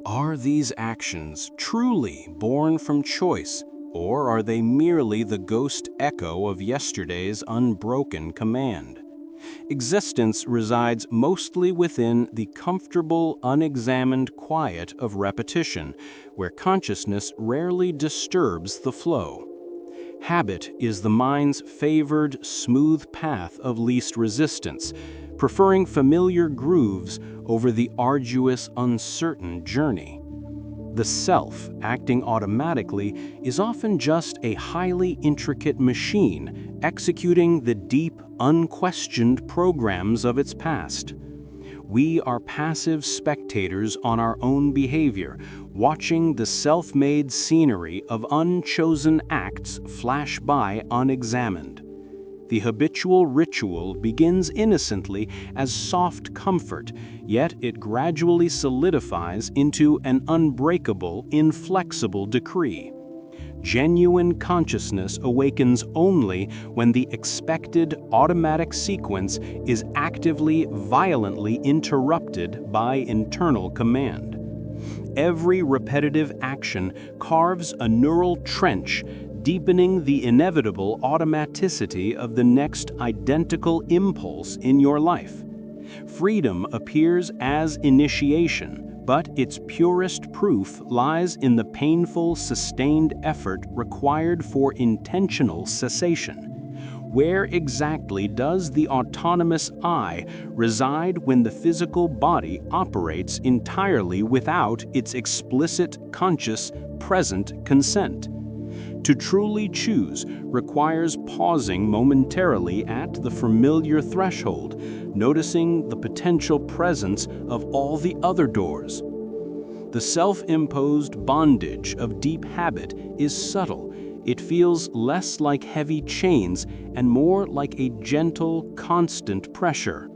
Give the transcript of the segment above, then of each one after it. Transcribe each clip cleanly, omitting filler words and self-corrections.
Are these actions truly born from choice, or are they merely the ghost echo of yesterday's unbroken command? Existence resides mostly within the comfortable, unexamined quiet of repetition, where consciousness rarely disturbs the flow. Habit is the mind's favored, smooth path of least resistance, preferring familiar grooves over the arduous, uncertain journey. The self, acting automatically, is often just a highly intricate machine executing the deep, unquestioned programs of its past. We are passive spectators on our own behavior, watching the self-made scenery of unchosen acts flash by unexamined. The habitual ritual begins innocently as soft comfort, yet it gradually solidifies into an unbreakable, inflexible decree. Genuine consciousness awakens only when the expected automatic sequence is actively, violently interrupted by internal command. Every repetitive action carves a neural trench, deepening the inevitable automaticity of the next identical impulse in your life. Freedom appears as initiation, but its purest proof lies in the painful, sustained effort required for intentional cessation. Where exactly does the autonomous I reside when the physical body operates entirely without its explicit, conscious, present consent? To truly choose requires pausing momentarily at the familiar threshold, noticing the potential presence of all the other doors. The self-imposed bondage of deep habit is subtle. It feels less like heavy chains and more like a gentle, constant pressure.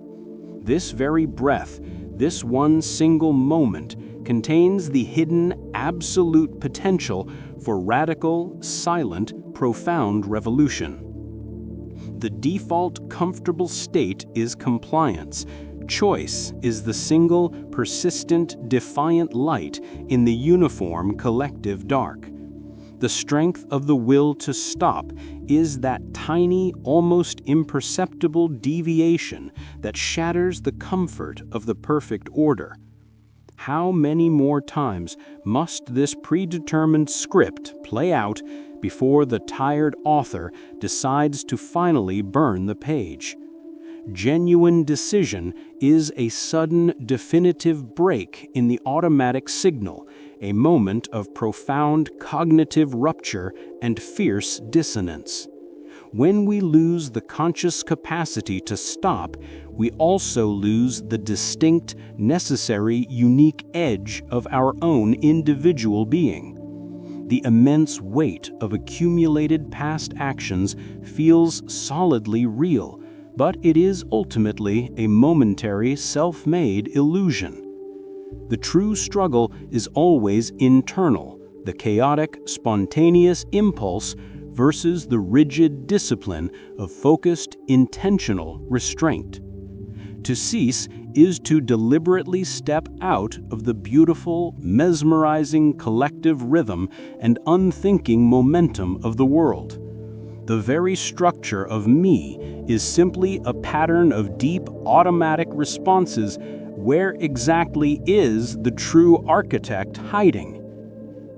This very breath, this one single moment, contains the hidden, absolute potential for radical, silent, profound revolution. The default comfortable state is compliance. Choice is the single, persistent, defiant light in the uniform collective dark. The strength of the will to stop is that tiny, almost imperceptible deviation that shatters the comfort of the perfect order. How many more times must this predetermined script play out before the tired author decides to finally burn the page? Genuine decision is a sudden, definitive break in the automatic signal, a moment of profound cognitive rupture and fierce dissonance. When we lose the conscious capacity to stop, we also lose the distinct, necessary, unique edge of our own individual being. The immense weight of accumulated past actions feels solidly real, but it is ultimately a momentary, self-made illusion. The true struggle is always internal, the chaotic, spontaneous impulse versus the rigid discipline of focused, intentional restraint. To cease is to deliberately step out of the beautiful, mesmerizing collective rhythm and unthinking momentum of the world. The very structure of me is simply a pattern of deep, automatic responses. Where exactly is the true architect hiding?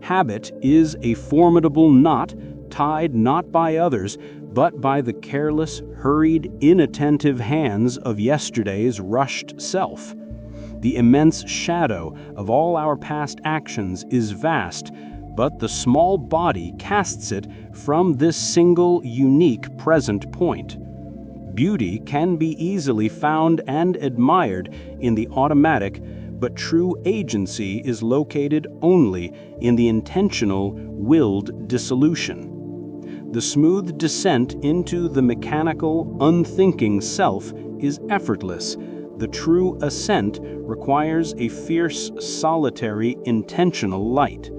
Habit is a formidable knot tied not by others, but by the careless, hurried, inattentive hands of yesterday's rushed self. The immense shadow of all our past actions is vast, but the small body casts it from this single, unique present point. Beauty can be easily found and admired in the automatic, but true agency is located only in the intentional, willed dissolution. The smooth descent into the mechanical, unthinking self is effortless. The true ascent requires a fierce, solitary, intentional light.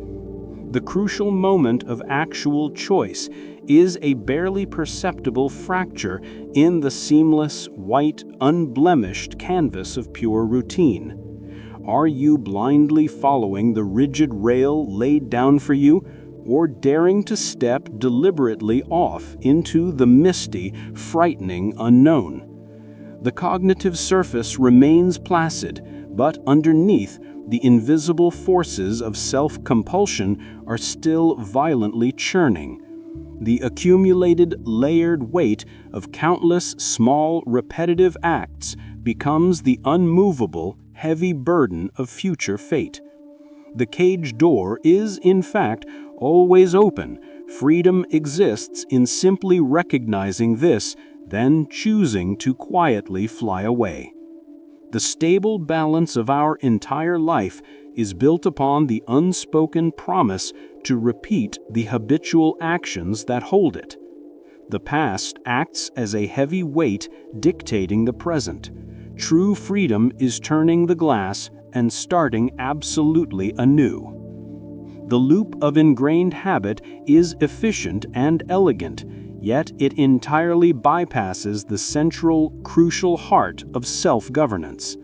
The crucial moment of actual choice is a barely perceptible fracture in the seamless, white, unblemished canvas of pure routine. Are you blindly following the rigid rail laid down for you, or daring to step deliberately off into the misty, frightening unknown? The cognitive surface remains placid, but underneath, the invisible forces of self-compulsion are still violently churning. The accumulated, layered weight of countless small, repetitive acts becomes the unmovable, heavy burden of future fate. The cage door is, in fact, always open. Freedom exists in simply recognizing this, then choosing to quietly fly away. The stable balance of our entire life is built upon the unspoken promise to repeat the habitual actions that hold it. The past acts as a heavy weight dictating the present. True freedom is turning the glass and starting absolutely anew. The loop of ingrained habit is efficient and elegant, yet it entirely bypasses the central, crucial heart of self-governance.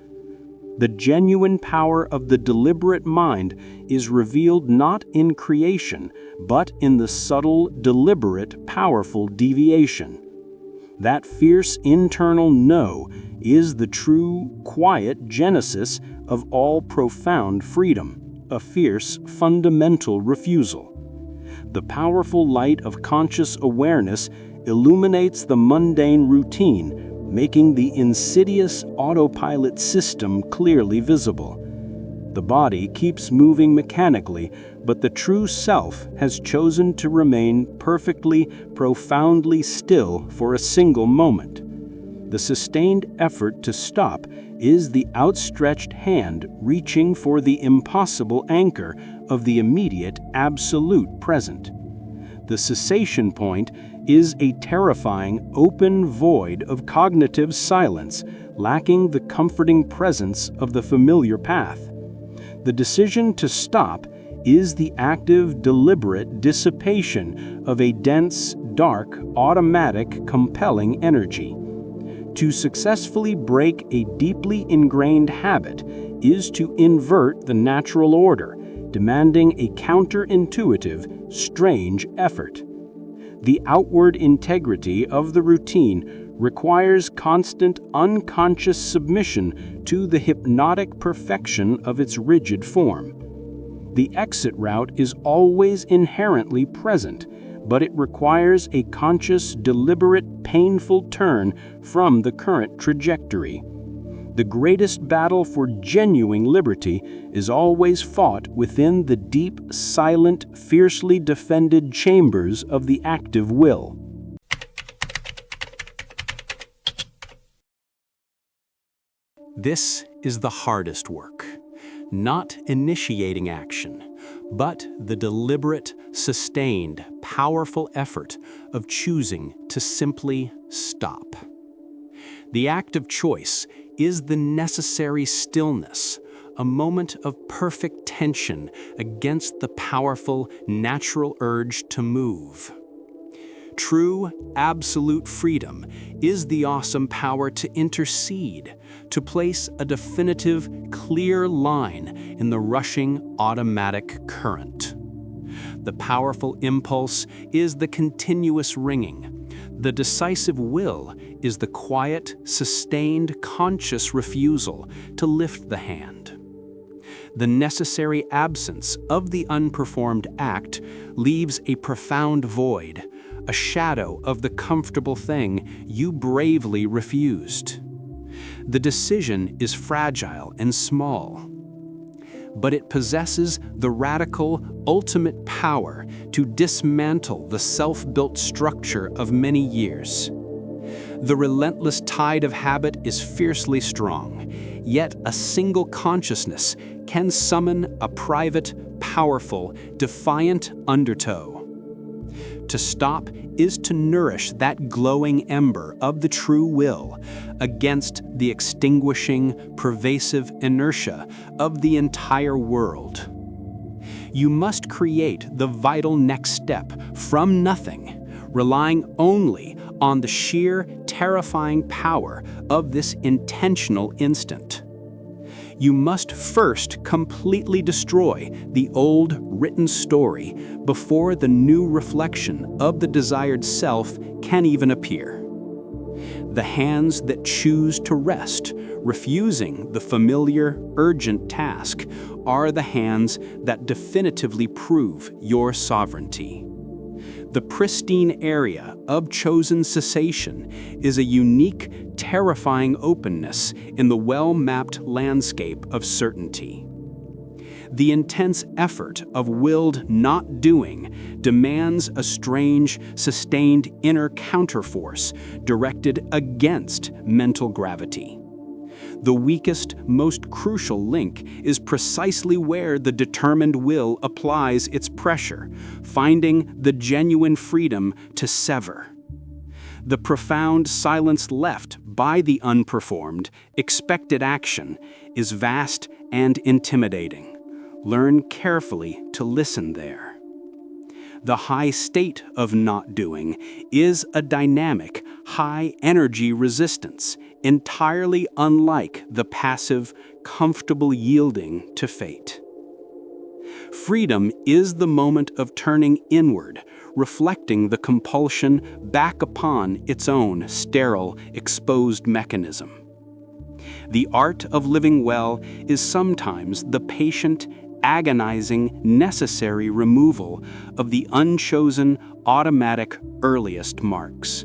The genuine power of the deliberate mind is revealed not in creation, but in the subtle, deliberate, powerful deviation. That fierce internal no is the true, quiet genesis of all profound freedom, a fierce, fundamental refusal. The powerful light of conscious awareness illuminates the mundane routine, making the insidious autopilot system clearly visible. The body keeps moving mechanically, but the true self has chosen to remain perfectly, profoundly still for a single moment. The sustained effort to stop is the outstretched hand reaching for the impossible anchor of the immediate, absolute present. The cessation point is a terrifying, open void of cognitive silence, lacking the comforting presence of the familiar path. The decision to stop is the active, deliberate dissipation of a dense, dark, automatic, compelling energy. To successfully break a deeply ingrained habit is to invert the natural order, demanding a counterintuitive, strange effort. The outward integrity of the routine requires constant, unconscious submission to the hypnotic perfection of its rigid form. The exit route is always inherently present, but it requires a conscious, deliberate, painful turn from the current trajectory. The greatest battle for genuine liberty is always fought within the deep, silent, fiercely defended chambers of the active will. This is the hardest work. Not initiating action, but the deliberate, sustained, powerful effort of choosing to simply stop. The act of choice is the necessary stillness, a moment of perfect tension against the powerful, natural urge to move. True, absolute freedom is the awesome power to intercede, to place a definitive, clear line in the rushing, automatic current. The powerful impulse is the continuous ringing. The decisive will is the quiet, sustained, conscious refusal to lift the hand. The necessary absence of the unperformed act leaves a profound void, a shadow of the comfortable thing you bravely refused. The decision is fragile and small, but it possesses the radical, ultimate power to dismantle the self-built structure of many years. The relentless tide of habit is fiercely strong, yet a single consciousness can summon a private, powerful, defiant undertow. To stop is to nourish that glowing ember of the true will against the extinguishing, pervasive inertia of the entire world. You must create the vital next step from nothing, relying only on the sheer, terrifying power of this intentional instant. You must first completely destroy the old written story before the new reflection of the desired self can even appear. The hands that choose to rest, refusing the familiar, urgent task, are the hands that definitively prove your sovereignty. The pristine area of chosen cessation is a unique, terrifying openness in the well-mapped landscape of certainty. The intense effort of willed not doing demands a strange, sustained inner counterforce directed against mental gravity. The weakest, most crucial link is precisely where the determined will applies its pressure, finding the genuine freedom to sever. The profound silence left by the unperformed, expected action is vast and intimidating. Learn carefully to listen there. The high state of not doing is a dynamic, high-energy resistance, entirely unlike the passive, comfortable yielding to fate. Freedom is the moment of turning inward, reflecting the compulsion back upon its own sterile, exposed mechanism. The art of living well is sometimes the patient, agonizing, necessary removal of the unchosen, automatic earliest marks.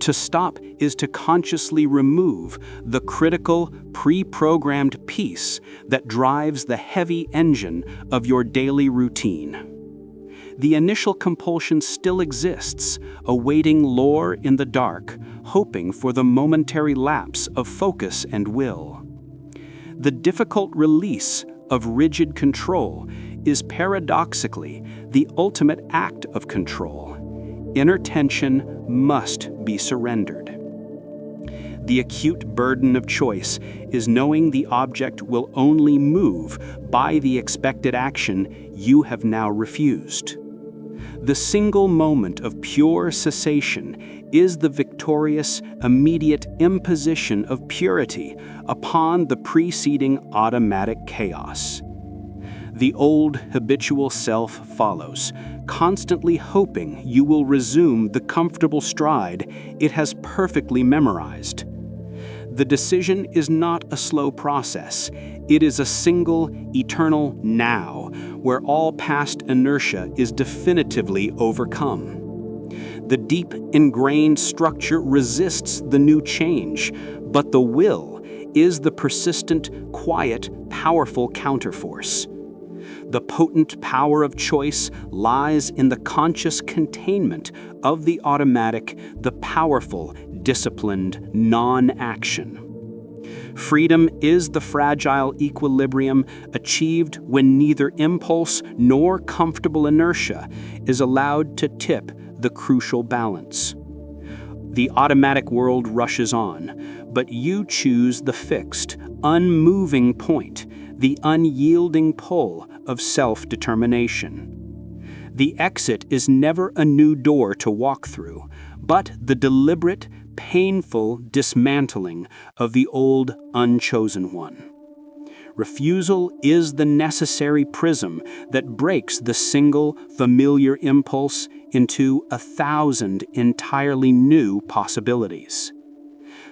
To stop is to consciously remove the critical, pre-programmed piece that drives the heavy engine of your daily routine. The initial compulsion still exists, awaiting lure in the dark, hoping for the momentary lapse of focus and will. The difficult release of rigid control is paradoxically the ultimate act of control. Inner tension must be surrendered. The acute burden of choice is knowing the object will only move by the expected action you have now refused. The single moment of pure cessation is the victorious, immediate imposition of purity upon the preceding automatic chaos. The old habitual self follows, constantly hoping you will resume the comfortable stride it has perfectly memorized. The decision is not a slow process. It is a single, eternal now, where all past inertia is definitively overcome. The deep, ingrained structure resists the new change, but the will is the persistent, quiet, powerful counterforce. The potent power of choice lies in the conscious containment of the automatic, the powerful, disciplined non-action. Freedom is the fragile equilibrium achieved when neither impulse nor comfortable inertia is allowed to tip the crucial balance. The automatic world rushes on, but you choose the fixed, unmoving point, the unyielding pull of self-determination. The exit is never a new door to walk through, but the deliberate, painful dismantling of the old, unchosen one. Refusal is the necessary prism that breaks the single, familiar impulse into 1,000 entirely new possibilities.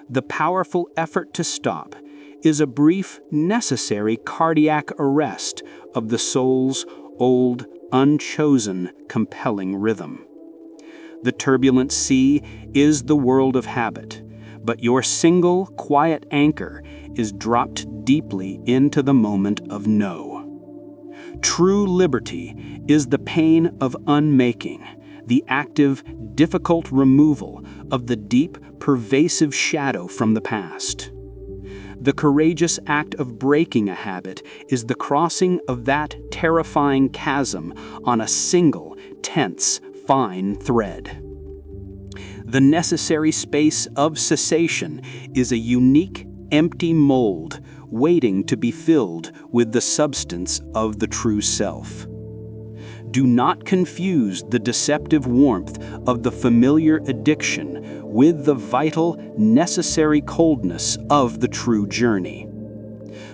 The powerful effort to stop is a brief, necessary cardiac arrest of the soul's old, unchosen, compelling rhythm. The turbulent sea is the world of habit, but your single, quiet anchor is dropped deeply into the moment of no. True liberty is the pain of unmaking, the active, difficult removal of the deep, pervasive shadow from the past. The courageous act of breaking a habit is the crossing of that terrifying chasm on a single, tense, fine thread. The necessary space of cessation is a unique, empty mold waiting to be filled with the substance of the true self. Do not confuse the deceptive warmth of the familiar addiction with the vital, necessary coldness of the true journey.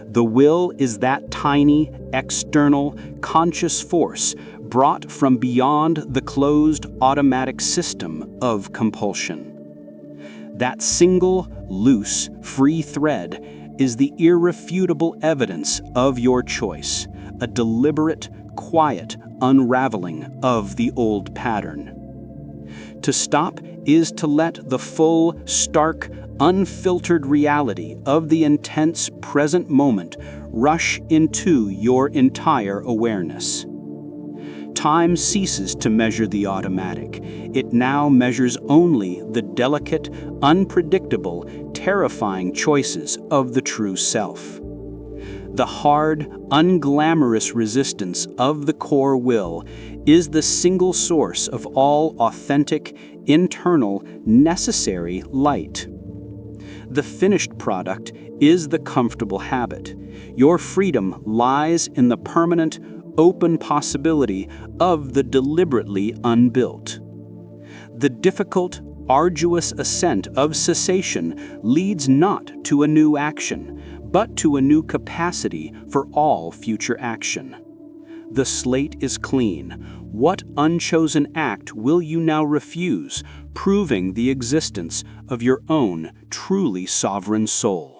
The will is that tiny, external, conscious force brought from beyond the closed automatic system of compulsion. That single, loose, free thread is the irrefutable evidence of your choice, a deliberate, quiet unraveling of the old pattern. To stop is to let the full, stark, unfiltered reality of the intense present moment rush into your entire awareness. Time ceases to measure the automatic. It now measures only the delicate, unpredictable, terrifying choices of the true self. The hard, unglamorous resistance of the core will is the single source of all authentic, internal, necessary light. The finished product is the comfortable habit. Your freedom lies in the permanent, open possibility of the deliberately unbuilt. The difficult, arduous ascent of cessation leads not to a new action, but to a new capacity for all future action. The slate is clean. What unchosen act will you now refuse, proving the existence of your own truly sovereign soul?